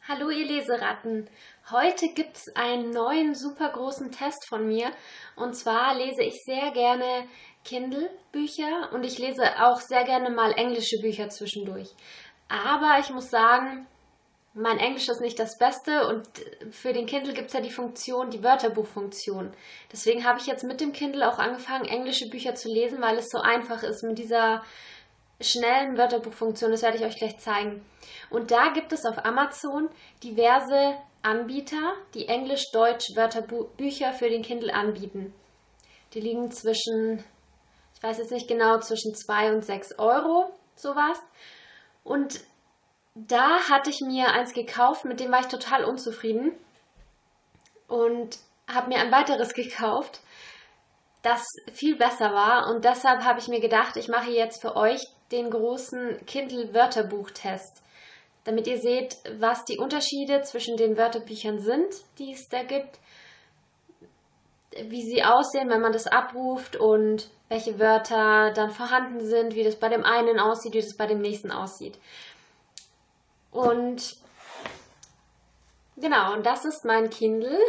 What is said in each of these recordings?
Hallo ihr Leseratten! Heute gibt es einen neuen super großen Test von mir, und zwar lese ich sehr gerne Kindle-Bücher und ich lese auch sehr gerne mal englische Bücher zwischendurch. Aber ich muss sagen, mein Englisch ist nicht das Beste und für den Kindle gibt es ja die Funktion, die Wörterbuchfunktion. Deswegen habe ich jetzt mit dem Kindle auch angefangen, englische Bücher zu lesen, weil es so einfach ist mit dieser schnellen Wörterbuchfunktion, das werde ich euch gleich zeigen. Und da gibt es auf Amazon diverse Anbieter, die Englisch-Deutsch Wörterbücher für den Kindle anbieten. Die liegen zwischen, ich weiß jetzt nicht genau, zwischen 2 und 6 Euro, sowas. Und da hatte ich mir eins gekauft, mit dem war ich total unzufrieden und habe mir ein weiteres gekauft, das viel besser war, und deshalb habe ich mir gedacht, ich mache jetzt für euch den großen Kindle-Wörterbuch-Test, damit ihr seht, was die Unterschiede zwischen den Wörterbüchern sind, die es da gibt, wie sie aussehen, wenn man das abruft und welche Wörter dann vorhanden sind, wie das bei dem einen aussieht, wie das bei dem nächsten aussieht. Und genau, und das ist mein Kindle.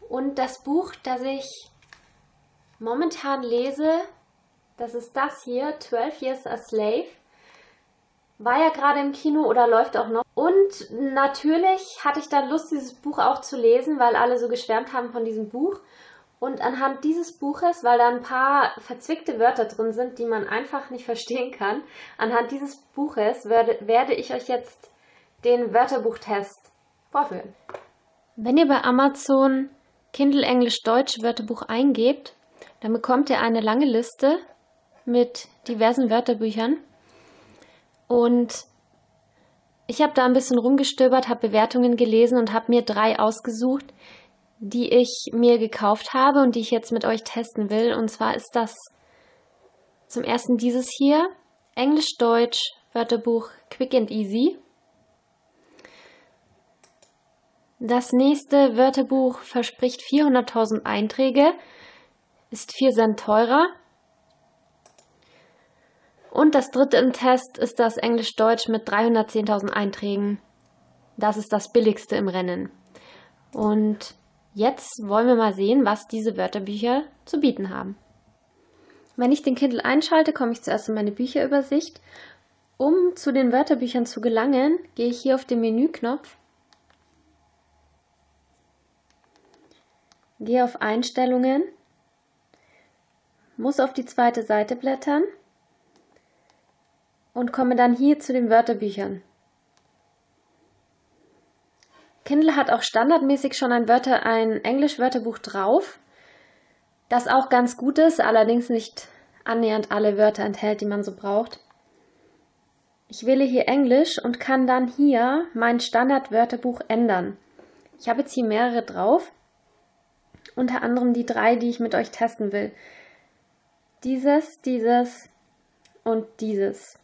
Und das Buch, das ich momentan lese, das ist das hier, 12 Years a Slave. War ja gerade im Kino oder läuft auch noch. Und natürlich hatte ich dann Lust, dieses Buch auch zu lesen, weil alle so geschwärmt haben von diesem Buch. Und anhand dieses Buches, weil da ein paar verzwickte Wörter drin sind, die man einfach nicht verstehen kann, anhand dieses Buches werde ich euch jetzt den Wörterbuchtest vorführen. Wenn ihr bei Amazon Kindle Englisch-Deutsch Wörterbuch eingebt, dann bekommt ihr eine lange Liste mit diversen Wörterbüchern. Und ich habe da ein bisschen rumgestöbert, habe Bewertungen gelesen und habe mir 3 ausgesucht, die ich mir gekauft habe und die ich jetzt mit euch testen will. Und zwar ist das zum ersten dieses hier, Englisch-Deutsch Wörterbuch Quick and Easy. Das nächste Wörterbuch verspricht 400.000 Einträge, ist 4 Cent teurer. Und das dritte im Test ist das Englisch-Deutsch mit 310.000 Einträgen. Das ist das billigste im Rennen. Und jetzt wollen wir mal sehen, was diese Wörterbücher zu bieten haben. Wenn ich den Kindle einschalte, komme ich zuerst in meine Bücherübersicht. Um zu den Wörterbüchern zu gelangen, gehe ich hier auf den Menüknopf, gehe auf Einstellungen, muss auf die zweite Seite blättern und komme dann hier zu den Wörterbüchern. Kindle hat auch standardmäßig schon ein Englisch-Wörterbuch drauf, das auch ganz gut ist, allerdings nicht annähernd alle Wörter enthält, die man so braucht. Ich wähle hier Englisch und kann dann hier mein Standardwörterbuch ändern. Ich habe jetzt hier mehrere drauf, unter anderem die 3, die ich mit euch testen will. Dieses, dieses und dieses.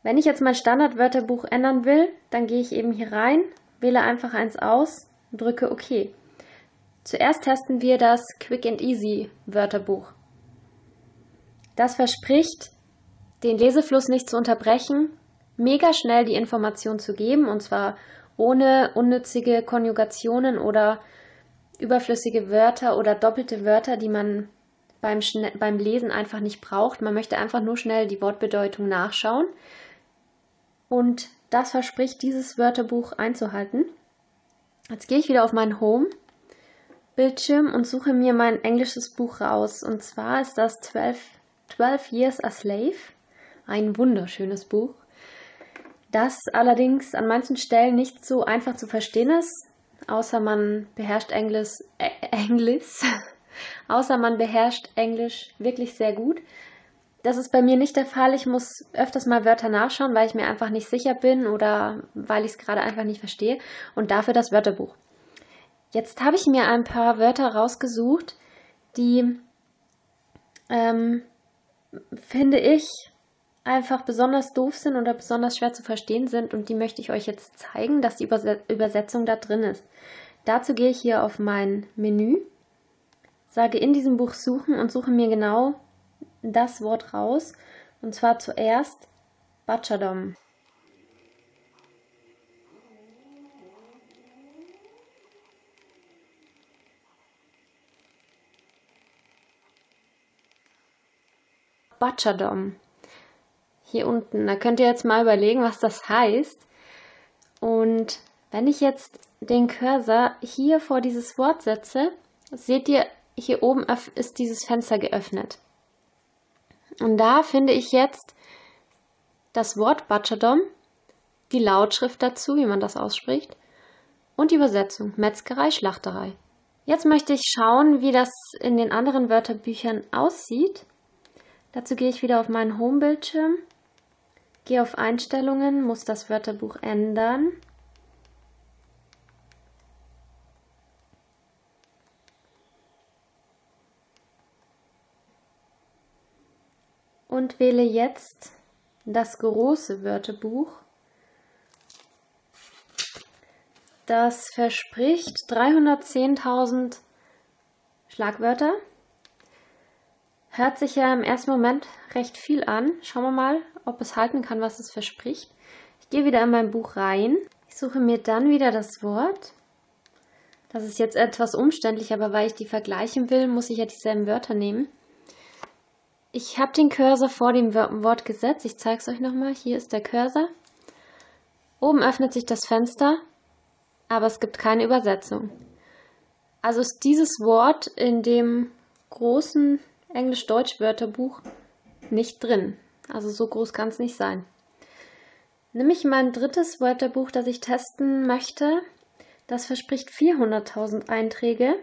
Wenn ich jetzt mein Standardwörterbuch ändern will, dann gehe ich eben hier rein, wähle einfach eins aus und drücke OK. Zuerst testen wir das Quick and Easy Wörterbuch. Das verspricht, den Lesefluss nicht zu unterbrechen, mega schnell die Information zu geben, und zwar ohne unnützige Konjugationen oder überflüssige Wörter oder doppelte Wörter, die man beim Lesen einfach nicht braucht. Man möchte einfach nur schnell die Wortbedeutung nachschauen. Und das verspricht dieses Wörterbuch einzuhalten. Jetzt gehe ich wieder auf meinen Home-Bildschirm und suche mir mein englisches Buch raus. Und zwar ist das 12 Years a Slave. Ein wunderschönes Buch, das allerdings an manchen Stellen nicht so einfach zu verstehen ist, außer man beherrscht Englisch wirklich sehr gut. Das ist bei mir nicht der Fall. Ich muss öfters mal Wörter nachschauen, weil ich mir einfach nicht sicher bin oder weil ich es gerade einfach nicht verstehe. Und dafür das Wörterbuch. Jetzt habe ich mir ein paar Wörter rausgesucht, die, finde ich, einfach besonders doof sind oder besonders schwer zu verstehen sind. Und die möchte ich euch jetzt zeigen, dass die Übersetzung da drin ist. Dazu gehe ich hier auf mein Menü, sage in diesem Buch suchen und suche mir genau das Wort raus, und zwar zuerst Butcherdom. Butcherdom. Hier unten. Da könnt ihr jetzt mal überlegen, was das heißt. Und wenn ich jetzt den Cursor hier vor dieses Wort setze, seht ihr, hier oben ist dieses Fenster geöffnet. Und da finde ich jetzt das Wort Butcherdom, die Lautschrift dazu, wie man das ausspricht, und die Übersetzung Metzgerei, Schlachterei. Jetzt möchte ich schauen, wie das in den anderen Wörterbüchern aussieht. Dazu gehe ich wieder auf meinen Home-Bildschirm, gehe auf Einstellungen, muss das Wörterbuch ändern. Und wähle jetzt das große Wörterbuch. Das verspricht 310.000 Schlagwörter. Hört sich ja im ersten Moment recht viel an. Schauen wir mal, ob es halten kann, was es verspricht. Ich gehe wieder in mein Buch rein. Ich suche mir dann wieder das Wort. Das ist jetzt etwas umständlich, aber weil ich die vergleichen will, muss ich ja dieselben Wörter nehmen. Ich habe den Cursor vor dem Wort gesetzt. Ich zeige es euch nochmal. Hier ist der Cursor. Oben öffnet sich das Fenster, aber es gibt keine Übersetzung. Also ist dieses Wort in dem großen Englisch-Deutsch-Wörterbuch nicht drin. Also so groß kann es nicht sein. Nehme ich mein drittes Wörterbuch, das ich testen möchte. Das verspricht 400.000 Einträge.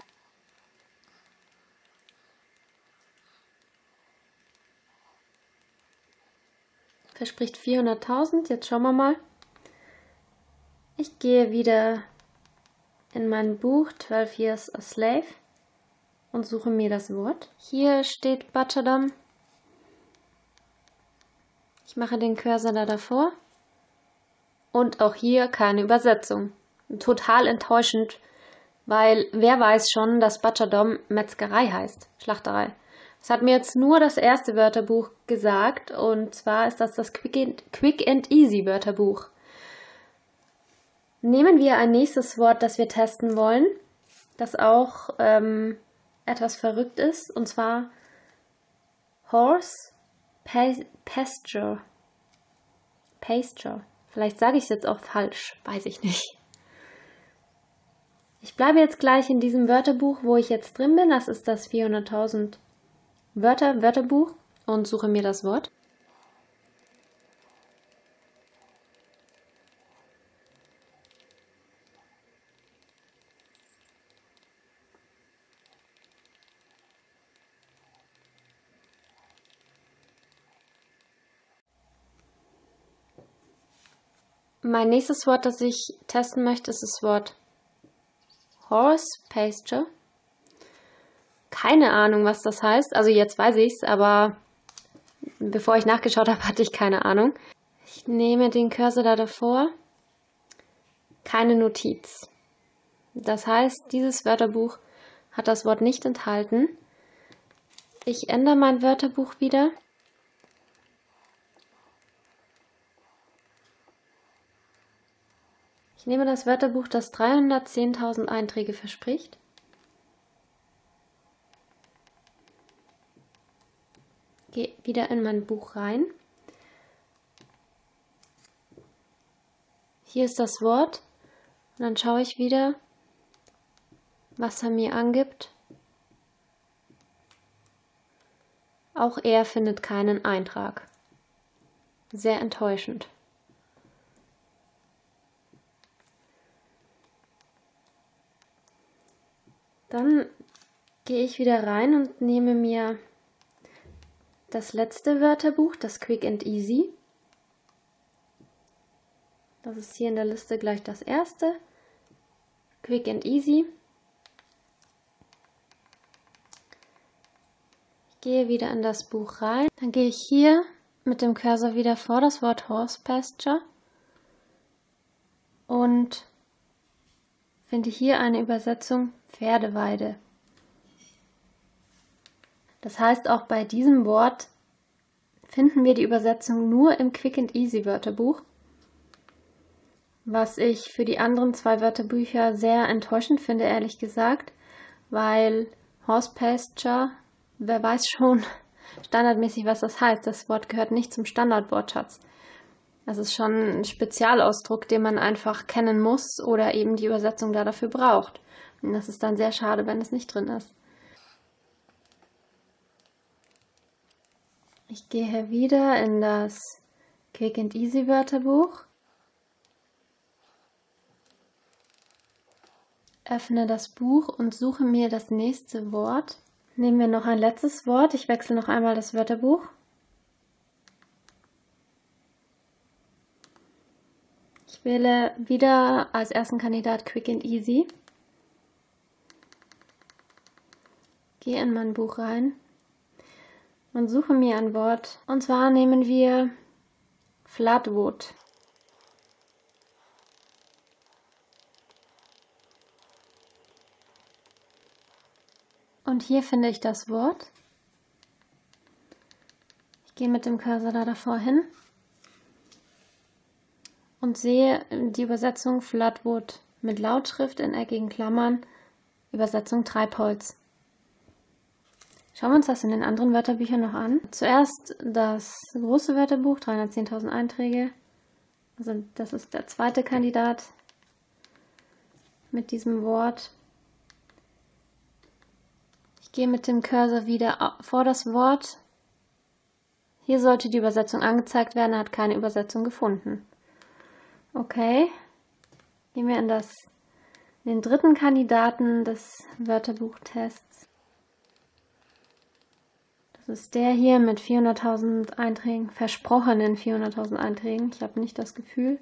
Verspricht 400.000. Jetzt schauen wir mal. Ich gehe wieder in mein Buch 12 Years a Slave und suche mir das Wort. Hier steht Butcherdom. Ich mache den Cursor da davor. Und auch hier keine Übersetzung. Total enttäuschend, weil wer weiß schon, dass Butcherdom Metzgerei heißt, Schlachterei. Das hat mir jetzt nur das erste Wörterbuch gesagt, und zwar ist das Quick and Easy Wörterbuch. Nehmen wir ein nächstes Wort, das wir testen wollen, das auch etwas verrückt ist, und zwar Horse Pasture. Vielleicht sage ich es jetzt auch falsch, weiß ich nicht. Ich bleibe jetzt gleich in diesem Wörterbuch, wo ich jetzt drin bin. Das ist das 400.000 Wörterbuch und suche mir das Wort. Mein nächstes Wort, das ich testen möchte, ist das Wort Horse Pasture. Keine Ahnung, was das heißt. Also jetzt weiß ich es, aber bevor ich nachgeschaut habe, hatte ich keine Ahnung. Ich nehme den Cursor da davor. Keine Notiz. Das heißt, dieses Wörterbuch hat das Wort nicht enthalten. Ich ändere mein Wörterbuch wieder. Ich nehme das Wörterbuch, das 310.000 Einträge verspricht. Gehe wieder in mein Buch rein. Hier ist das Wort. Und dann schaue ich wieder, was er mir angibt. Auch er findet keinen Eintrag. Sehr enttäuschend. Dann gehe ich wieder rein und nehme mir das letzte Wörterbuch, das Quick and Easy. Das ist hier in der Liste gleich das erste. Quick and Easy. Ich gehe wieder in das Buch rein. Dann gehe ich hier mit dem Cursor wieder vor das Wort Horse Pasture und finde hier eine Übersetzung Pferdeweide. Das heißt, auch bei diesem Wort finden wir die Übersetzung nur im Quick and Easy Wörterbuch, was ich für die anderen zwei Wörterbücher sehr enttäuschend finde, ehrlich gesagt, weil Horse Pasture, wer weiß schon, standardmäßig, was das heißt. Das Wort gehört nicht zum Standardwortschatz. Das ist schon ein Spezialausdruck, den man einfach kennen muss oder eben die Übersetzung da dafür braucht. Und das ist dann sehr schade, wenn es nicht drin ist. Ich gehe wieder in das Quick and Easy Wörterbuch. Öffne das Buch und suche mir das nächste Wort. Nehmen wir noch ein letztes Wort. Ich wechsle noch einmal das Wörterbuch. Ich wähle wieder als ersten Kandidat Quick and Easy. Gehe in mein Buch rein und suche mir ein Wort. Und zwar nehmen wir Flatwood. Und hier finde ich das Wort. Ich gehe mit dem Cursor da davor hin und sehe die Übersetzung Flatwood mit Lautschrift in eckigen Klammern, Übersetzung Treibholz. Schauen wir uns das in den anderen Wörterbüchern noch an. Zuerst das große Wörterbuch, 310.000 Einträge. Also das ist der zweite Kandidat mit diesem Wort. Ich gehe mit dem Cursor wieder vor das Wort. Hier sollte die Übersetzung angezeigt werden, er hat keine Übersetzung gefunden. Okay, gehen wir in den dritten Kandidaten des Wörterbuchtests. Das ist der hier mit 400.000 Einträgen, versprochenen 400.000 Einträgen. Ich habe nicht das Gefühl.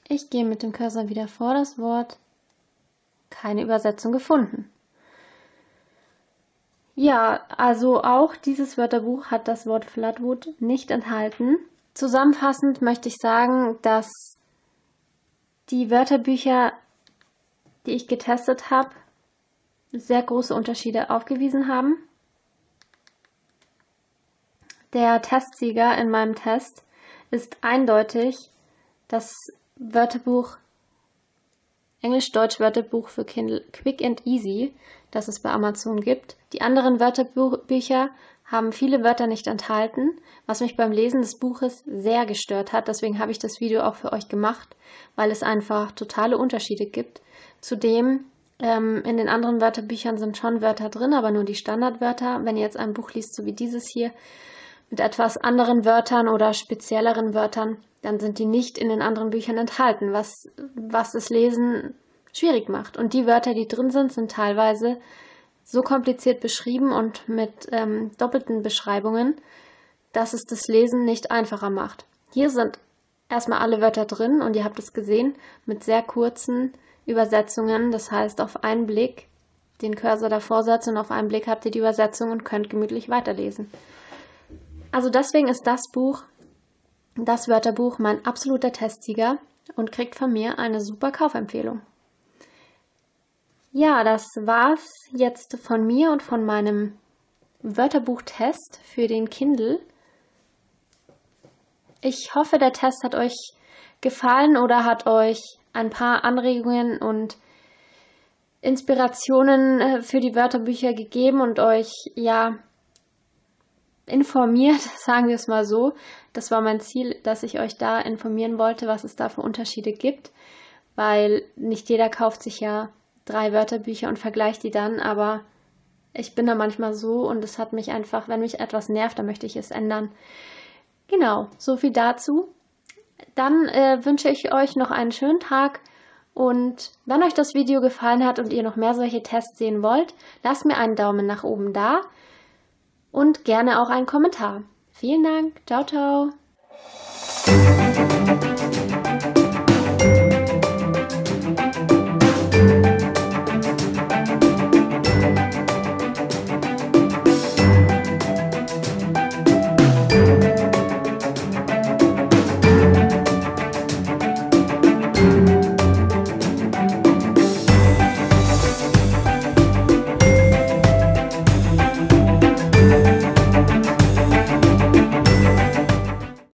Ich gehe mit dem Cursor wieder vor das Wort. Keine Übersetzung gefunden. Ja, also auch dieses Wörterbuch hat das Wort Flatwood nicht enthalten. Zusammenfassend möchte ich sagen, dass die Wörterbücher, die ich getestet habe, sehr große Unterschiede aufgewiesen haben. Der Testsieger in meinem Test ist eindeutig das Wörterbuch Englisch-Deutsch-Wörterbuch für Kindle Quick and Easy, das es bei Amazon gibt. Die anderen Wörterbücher haben viele Wörter nicht enthalten, was mich beim Lesen des Buches sehr gestört hat. Deswegen habe ich das Video auch für euch gemacht, weil es einfach totale Unterschiede gibt. Zudem in den anderen Wörterbüchern sind schon Wörter drin, aber nur die Standardwörter. Wenn ihr jetzt ein Buch liest, so wie dieses hier, mit etwas anderen Wörtern oder spezielleren Wörtern, dann sind die nicht in den anderen Büchern enthalten, was das Lesen schwierig macht. Und die Wörter, die drin sind, sind teilweise so kompliziert beschrieben und mit doppelten Beschreibungen, dass es das Lesen nicht einfacher macht. Hier sind erstmal alle Wörter drin und ihr habt es gesehen, mit sehr kurzen Übersetzungen. Das heißt, auf einen Blick den Cursor davor setzen und auf einen Blick habt ihr die Übersetzung und könnt gemütlich weiterlesen. Also deswegen ist das Wörterbuch mein absoluter Testsieger und kriegt von mir eine super Kaufempfehlung. Ja, das war's jetzt von mir und von meinem Wörterbuchtest für den Kindle. Ich hoffe, der Test hat euch gefallen oder hat euch ein paar Anregungen und Inspirationen für die Wörterbücher gegeben und euch, ja, informiert, sagen wir es mal so. Das war mein Ziel, dass ich euch da informieren wollte, was es da für Unterschiede gibt, weil nicht jeder kauft sich ja 3 Wörterbücher und vergleicht die dann, aber ich bin da manchmal so und es hat mich einfach, wenn mich etwas nervt, dann möchte ich es ändern. Genau, so viel dazu. Dann wünsche ich euch noch einen schönen Tag und wenn euch das Video gefallen hat und ihr noch mehr solche Tests sehen wollt, lasst mir einen Daumen nach oben da und gerne auch einen Kommentar. Vielen Dank. Ciao, ciao.